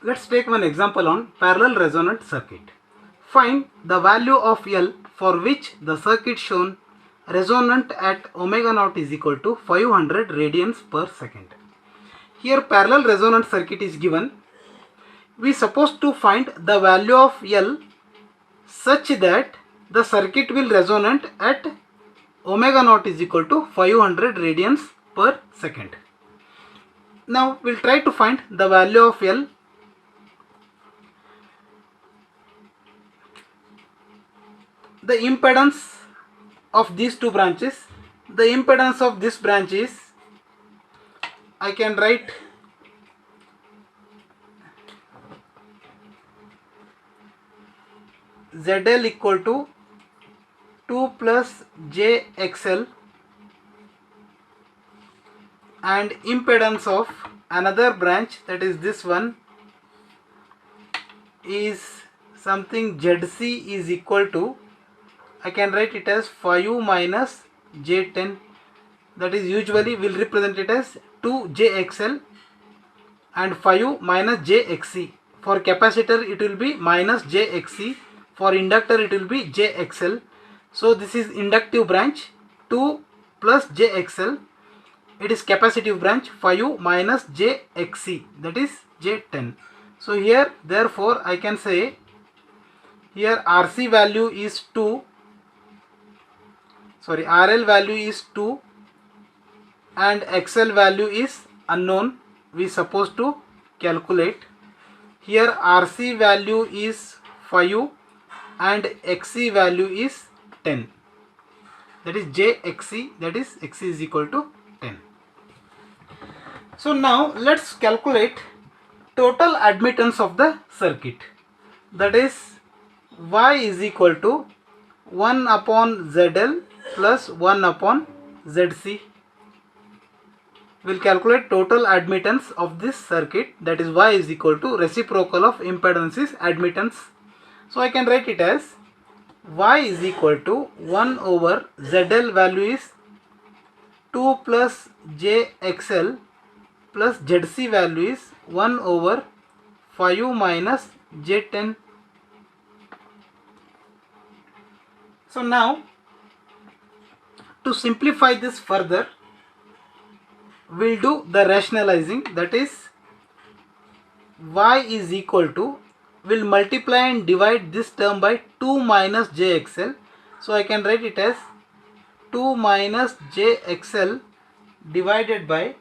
Let's take one example on parallel resonant circuit. Find the value of L for which the circuit shown resonant at omega naught is equal to 500 radians per second. Here parallel resonant circuit is given. We supposed to find the value of L such that the circuit will resonate at omega naught is equal to 500 radians per second. Now we'll try to find the value of L. The impedance of these two branches, the impedance of this branch is, I can write ZL equal to 2 plus JXL, and impedance of another branch, that is this one, is something ZC is equal to, I can write it as 5 minus J10, that is usually will represent it as 2JXL and 5 minus JXC. For capacitor it will be minus JXC, for inductor it will be JXL. So this is inductive branch 2 plus JXL, it is capacitive branch 5 minus JXC, that is J10. So here therefore I can say here RC value is 2, sorry, RL value is 2 and XL value is unknown, we supposed to calculate. Here RC value is 5 and XC value is 10, that is JXC, that is XC is equal to 10. So now let's calculate total admittance of the circuit, that is Y is equal to 1 upon ZL plus 1 upon ZC. We'll calculate total admittance of this circuit, that is Y is equal to reciprocal of impedance is admittance. So I can write it as Y is equal to 1 over ZL value is 2 plus JXL plus ZC value is 1 over 5 minus J10. So now to simplify this further, we'll do the rationalizing, that is Y is equal to, we'll multiply and divide this term by 2 minus JXL. So I can write it as 2 minus JXL divided by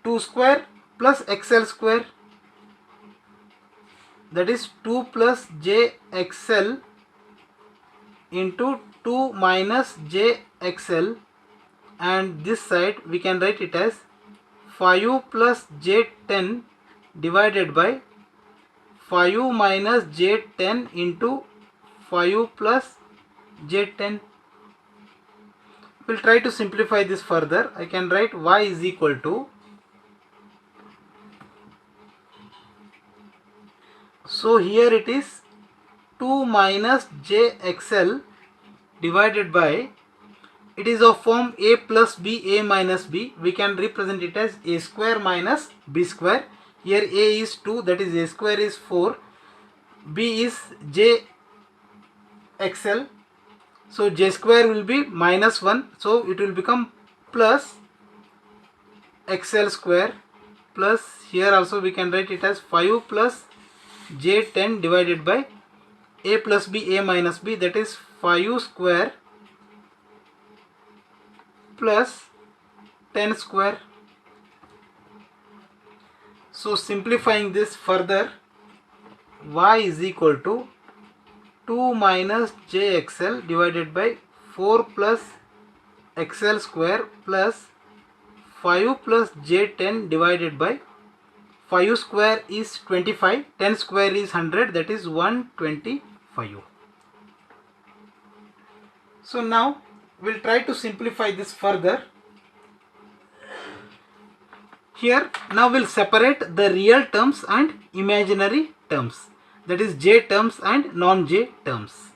2 square plus XL square, that is 2 plus JXL into 2 minus JXL, and this side we can write it as 5 plus J10 divided by 5 minus J10 into 5 plus J10. We'll try to simplify this further. I can write Y is equal to, so here it is 2 minus JXL divided by, it is of form A plus B, A minus B. We can represent it as A square minus B square. Here A is 2, that is A square is 4. B is JXL. So J square will be minus 1. So it will become plus XL square, plus here also we can write it as 5 plus J10 divided by A plus B, A minus B, that is 5 square plus 10 square. So simplifying this further, Y is equal to 2 minus JXL divided by 4 plus XL square plus 5 plus J10 divided by 5 square is 25, 10 square is 100, that is 125. So now we'll try to simplify this further. Here now we'll separate the real terms and imaginary terms, that is J terms and non-J terms.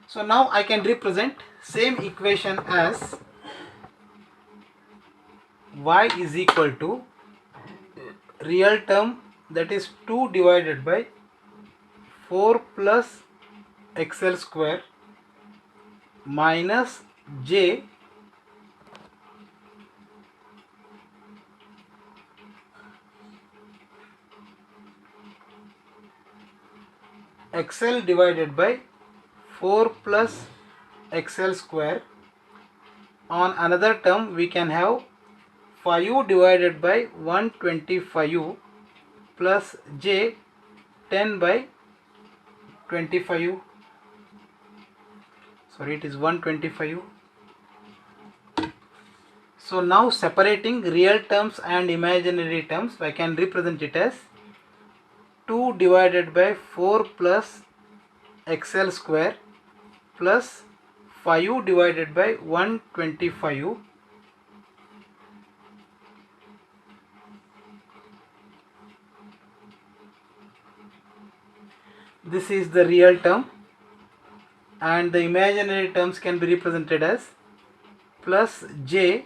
So now I can represent same equation as Y is equal to real term, that is 2 divided by 4 plus XL square minus J XL divided by 4 plus XL square. On another term we can have 5 divided by 125 plus J 10 by 25. Sorry, it is 125. So now separating real terms and imaginary terms, I can represent it as 2 divided by 4 plus XL square plus 5 divided by 125 . This is the real term, and the imaginary terms can be represented as plus J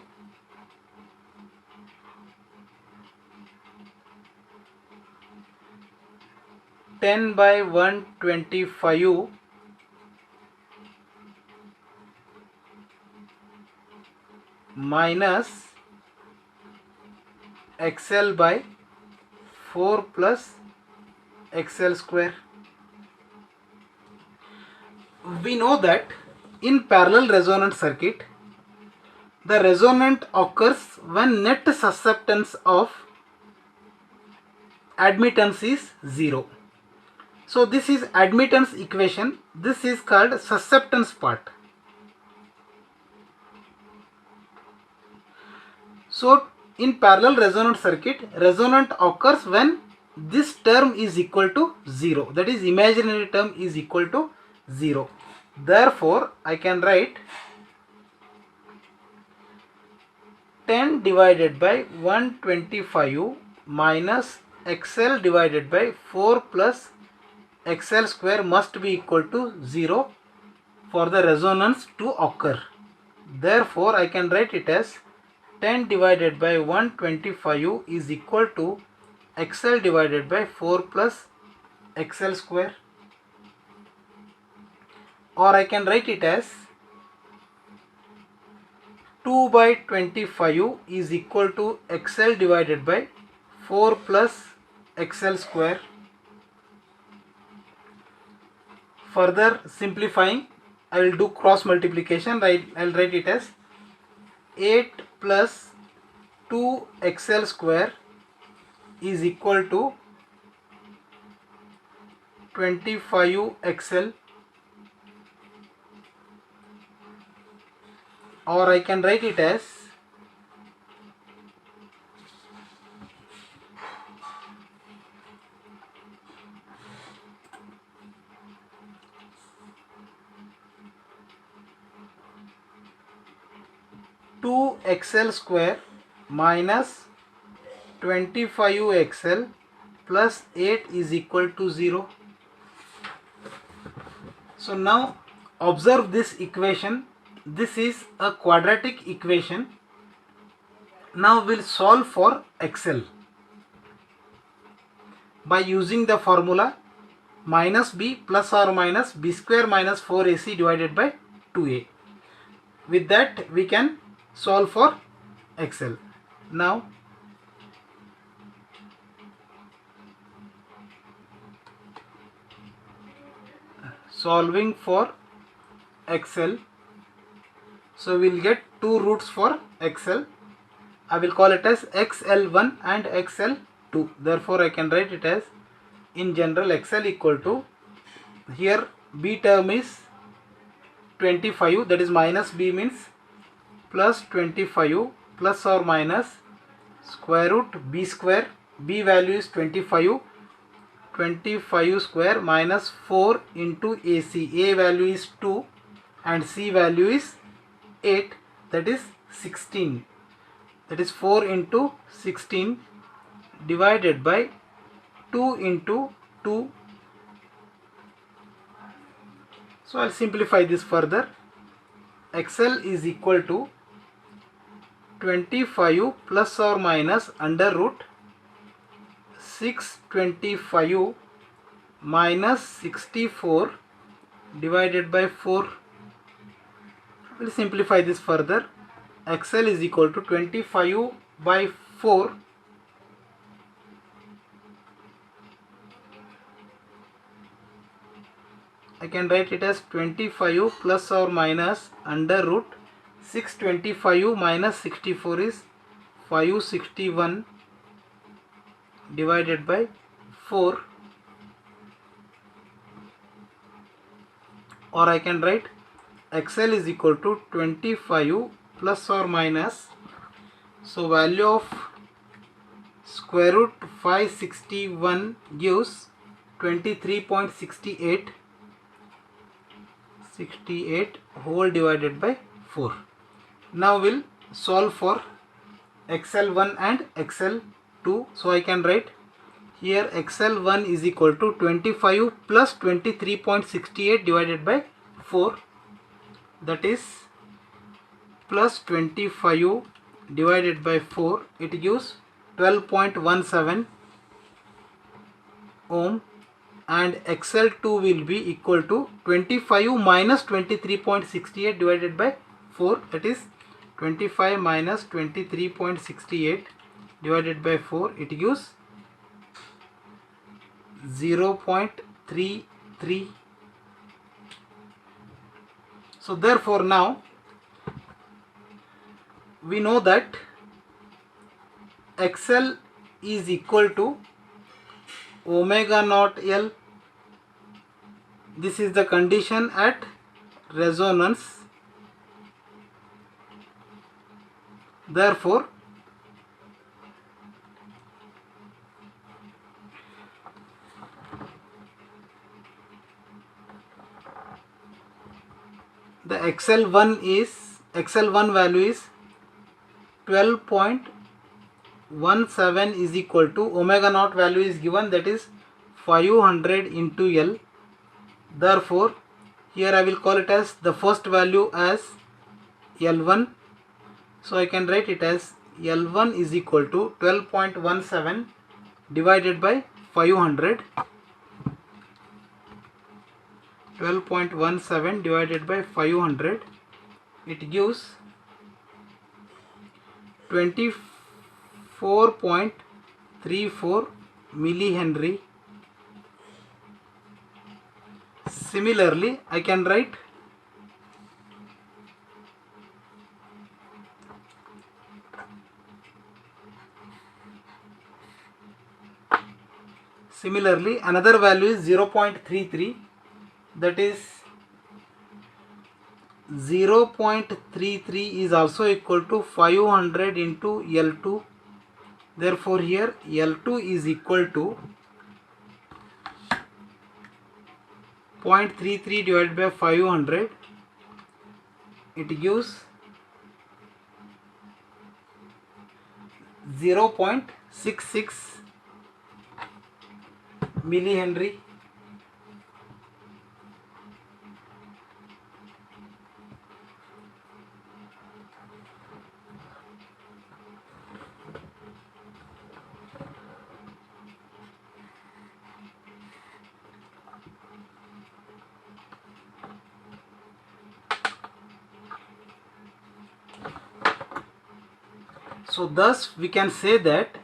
10 by 125 minus XL by 4 plus XL square. We know that in parallel resonant circuit, the resonant occurs when net susceptance of admittance is 0. So this is admittance equation. This is called susceptance part. So in parallel resonant circuit, resonant occurs when this term is equal to 0. That is, imaginary term is equal to 0. Therefore, I can write 10 divided by 125 minus XL divided by 4 plus XL square must be equal to 0 for the resonance to occur. Therefore, I can write it as 10 divided by 125 is equal to XL divided by 4 plus XL square. Or I can write it as 2 by 25 is equal to XL divided by 4 plus XL square. Further simplifying, I will do cross multiplication. I will write it as 8 plus 2 XL square is equal to 25 XL. Or I can write it as 2 XL square minus 25 XL plus 8 is equal to 0. So now observe this equation. This is a quadratic equation. Now we'll solve for XL by using the formula minus b plus or minus b square minus 4ac divided by 2a. With that we can solve for XL. Now solving for XL, so we'll get two roots for XL. I will call it as XL1 and XL2. Therefore I can write it as, in general, XL equal to, here b term is 25, that is minus b means plus 25 plus or minus square root b square. B value is 25. 25 square minus 4 into AC. A value is 2 and C value is 8, that is 16. That is 4 into 16 divided by 2 into 2. So I'll simplify this further. XL is equal to 25 plus or minus under root 625 minus 64 divided by 4. We'll simplify this further. XL is equal to 25 by 4. I can write it as 25 plus or minus under root 625 minus 64 is 561 divided by 4, or I can write XL is equal to 25 plus or minus, so value of square root 561 gives 23.68 whole divided by 4. Now we'll solve for XL1 and XL2. So I can write here XL1 is equal to 25 plus 23.68 divided by 4, that is plus 25 divided by 4, it gives 12.17 ohm, and XL2 will be equal to 25 minus 23.68 divided by 4, that is 25 minus 23.68 divided by 4, it gives 0.33. So therefore now we know that XL is equal to omega naught L. This is the condition at resonance. Therefore the XL1 value is 12.17 is equal to omega naught value is given, that is 500 into L. Therefore here I will call it as the first value as L1. So I can write it as L1 is equal to 12.17 divided by 500. 12.17 divided by 500, it gives 24.34 millihenry. Similarly, I can write another value is 0.33, that is 0.33 is also equal to 500 into L2. Therefore here L2 is equal to 0.33 divided by 500, it gives 0.66 millihenry. So thus we can say that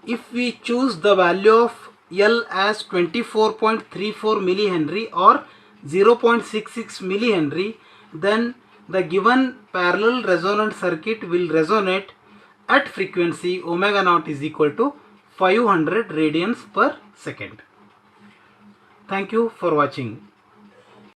if we choose the value of L as 24.34 millihenry or 0.66 millihenry, then the given parallel resonant circuit will resonate at frequency omega naught is equal to 500 radians per second. Thank you for watching.